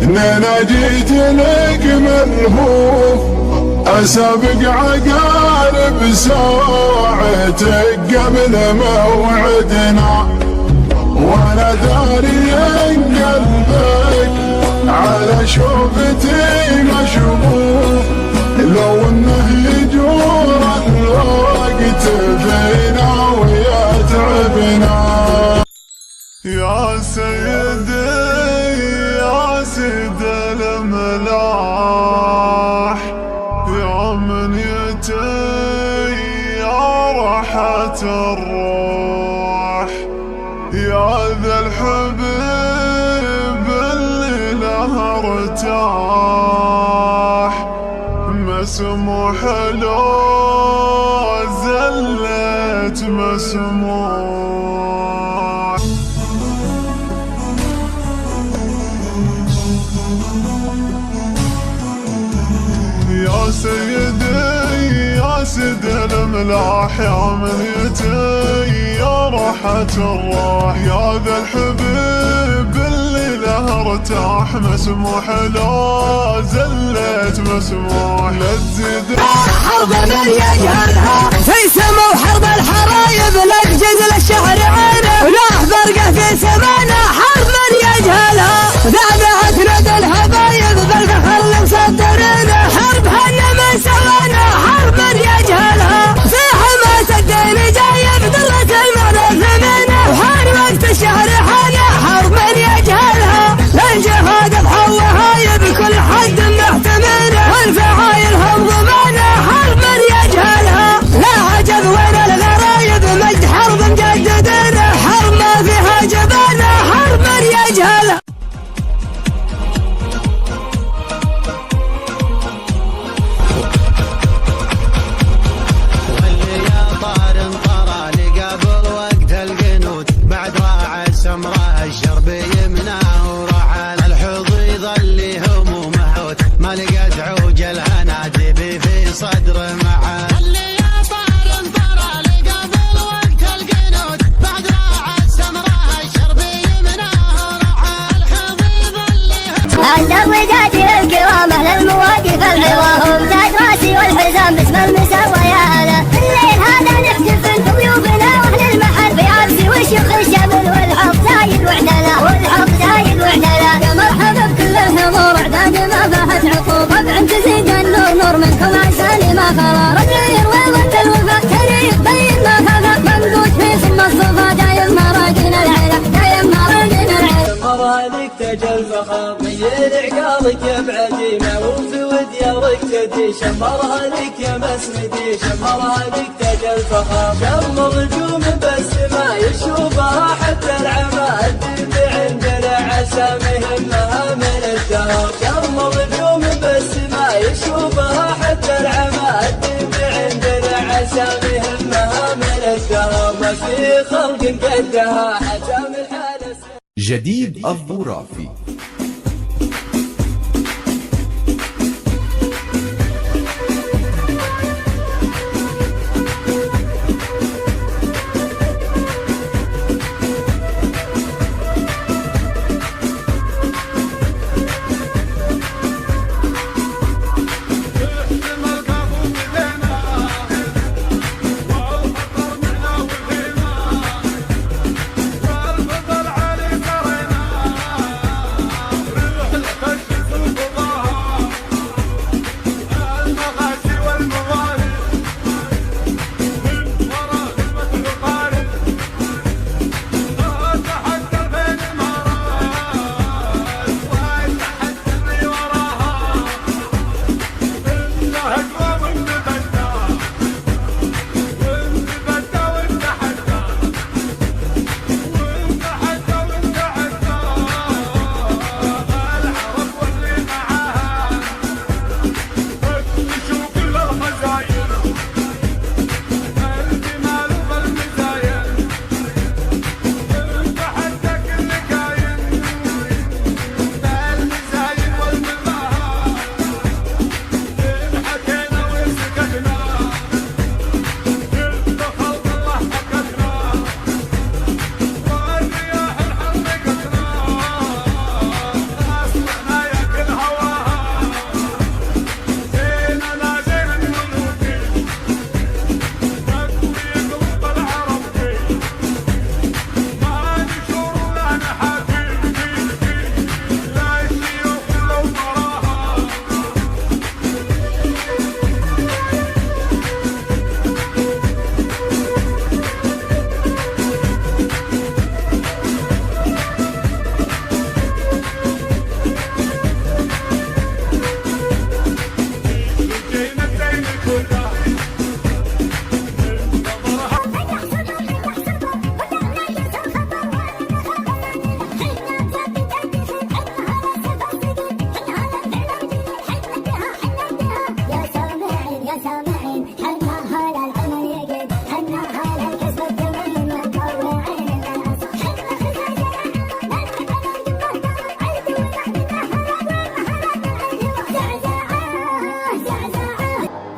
انا جيت لك ملهوف اسابق عقارب ساعتك قبل موعدنا، وانا داري ان قلبك على شوفتي مشغوف، لو انه يجور الوقت فينا ويتعبنا. يا سيدي يا سيد الملاح، يا منيتي يا راحة الروح، يا ذا الحبيب اللي له ارتاح، مسموح لو زلت مسموح. يا سيدي يا سيد الملاح، يا منيتي يا راحة الروح، يا ذا الحبيب اللي له ارتاح، مسموح لو زلت مسموح. لا تزيد حرب من يجهلها في سما وحرب الحرايب، لك جزل الشعر عينه ولا فرقه في سمانا، حرب من يجهلها ذابحت ند الحبايب بالفخر المصدرين، حرب هن من سوانا حرب من يجهلها، في حماس الدين جايب درة المرض منه، وحان وقت الشهر حانا حرب من يجهلها، للجهاد بحوها بكل حد محتمله، والفعايل هم ضمانه حرب من يجهلها، لا عجب وين الغرايب مجد حرب مجددينه، حرب ما فيها جبانه حرب من يجهلها. الشرب يمناه ورعى الحظ يظل همومه هوت، ما لقى عوج الاناديب في صدره معاه. اللي يا طار انطرى لقبل وقت القنوت، بعد راعى السمراء الشرب يمناه ورعى الحظ يظل همومه. عند الوداد القوامه للمواقف العظام، تاج راسي والحزام باسم المسوى يا هلا، الليل هذا نحتفل بضيوفنا واهل المحل بعبسي والشيخ الشمل والحب زايد وعدنا، والحب زايد وعدنا. يا مرحبا بكل الحضور اعداد ما فاحت عقوبه، بعد تزيد النور نور منكم عساني ما خلا، رجل يروي ضد الوفاء كريم بين ما خفى، ممدود في ثم الصفا دايم مراجين العلا، دايم مراجين العلا. مرهنك تجل فخام ميل عقالك يا بعزيمه، وفي وديارك تدي شمرهنك يا مسندي، شمرهنك تجل فخام، شم النجوم بس ما يشوفها حتى العمى، الدب عندنا عسامي همها من الدهر، شم النجوم بس ما يشوفها حتى العمى، الدب عندنا عسامي همها من الدهر، ما في خلق قدها حسام الحارس. جديد الظرافي.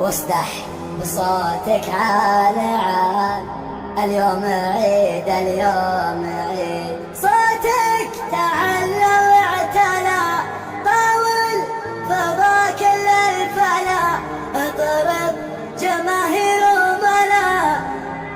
واصدح بصوتك عال عال. اليوم عيد اليوم عيد، صوتك تعلى واعتلى، طاول فضا كل الفلا، اضرب جماهير وملا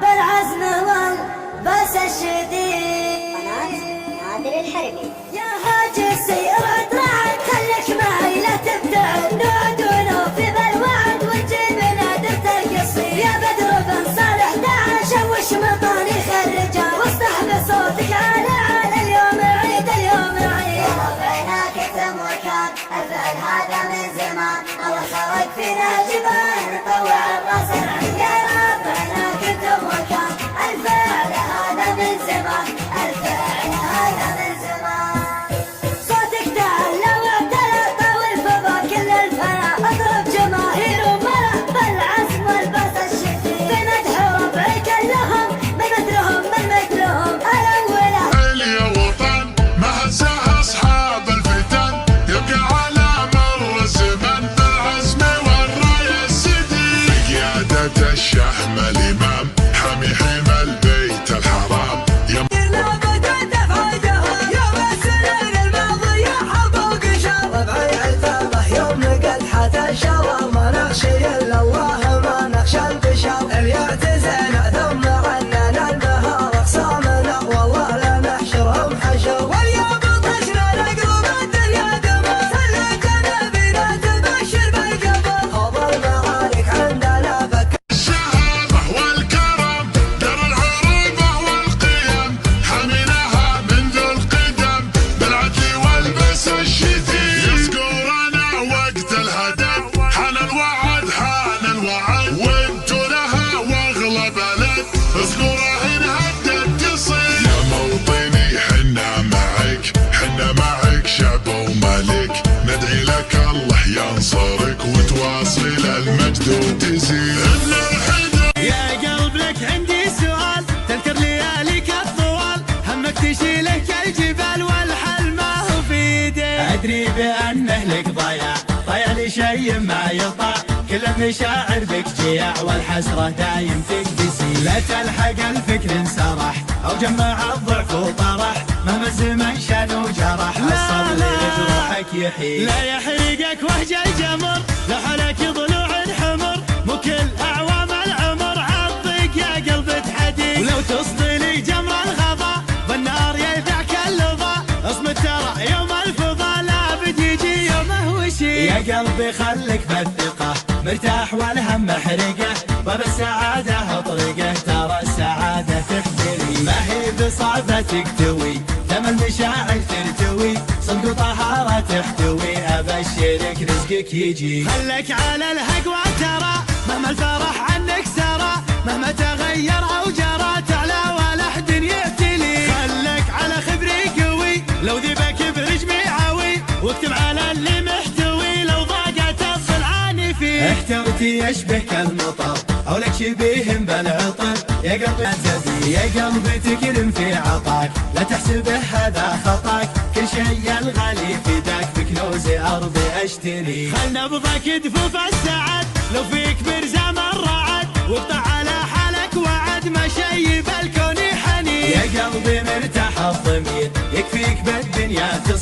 بالعزم والباس الشديد. نادر الحربي يا هاجي السير رعد خليك معي لا تبتعد، نعد ونوفي بالوعد وتجيبنا درت القصير. يا بدر بن صالح تعال شوش مطاريخ الرجال، واصدح بصوتك عال عال. اليوم عيد اليوم عيد، يا ربعنا كتم وكان الفعل هذا من زمان، الله خلق فينا جبال نطوع الراس العين. يا ربعنا كتم وكان الفعل هذا من زمان، الفعل هذا من زمان. صوتك تعلى واعتلى، طاول فضا كل الفلا، اضرب جماهير وملا بالعزم والباس الشديد. في مدح ربعي كلهم من مثلهم من مثلهم الاولى. يا وطن ما هزها اصحاب الفتن، يبقى على مر الزمن بالعزم والرايه السديد. بقيادة الشهم الامام حمي حمى البيت الحرام. وتواصل المجد وتزيد. يا قلب لك عندي سؤال، تذكر لياليك الطوال، همك تشيلك الجبال والحل ما هو في يديك. ادري بانه لك ضياع لي شيء ما يطاع، كل المشاعر بك جياع والحسرة دايم تكبسي. لا تلحق الفكر انسرح او جمع الضعف وطرح، مهما الزمن شان وجرح حصل لي جروحك يحيي. لا يحرقك وهج الجمر، لو حلك ضلوع حمر، مو كل اعوام العمر عضك يا قلب تحدي. ولو تصدي لي جمر الغضا بالنار يذاك اللظى، اصمت ترى يوم الفضا لابد يجي يومه وشي. يا قلبي خلك بالثقة مرتاح والهم محرقه، باب السعادة اطرقه، ترى السعادة تحتري. ما هي بصعبتك توي دم المشاعر ترتوي، صدق وطهارة تحتوي، ابشرك رزقك يجي. خلك على الهقوى ترى مهما الفرح عنك سرى، مهما تغير او جرى تعلى ولا حد يعتلي. خلك على خبري قوي لو ذبك برجمي عوي، واكتب على اللي محتوي لو ضاقت الضلعان فيه. احترتي يشبه كالمطر او لك شبيه بالعطر، يا قلبي تبي يا قلبي تكرم في عطاك، لا تحسبه هذا خطاك، كل شيء الغالي فداك، بكنوز ارضي اشتري. خل نبضك دفوف السعد لو فيك برزام الرعد، واقطع على حالك وعد ما شي بالكون حنين. يا قلبي مرتاح الضمير يكفيك بالدنيا تصير.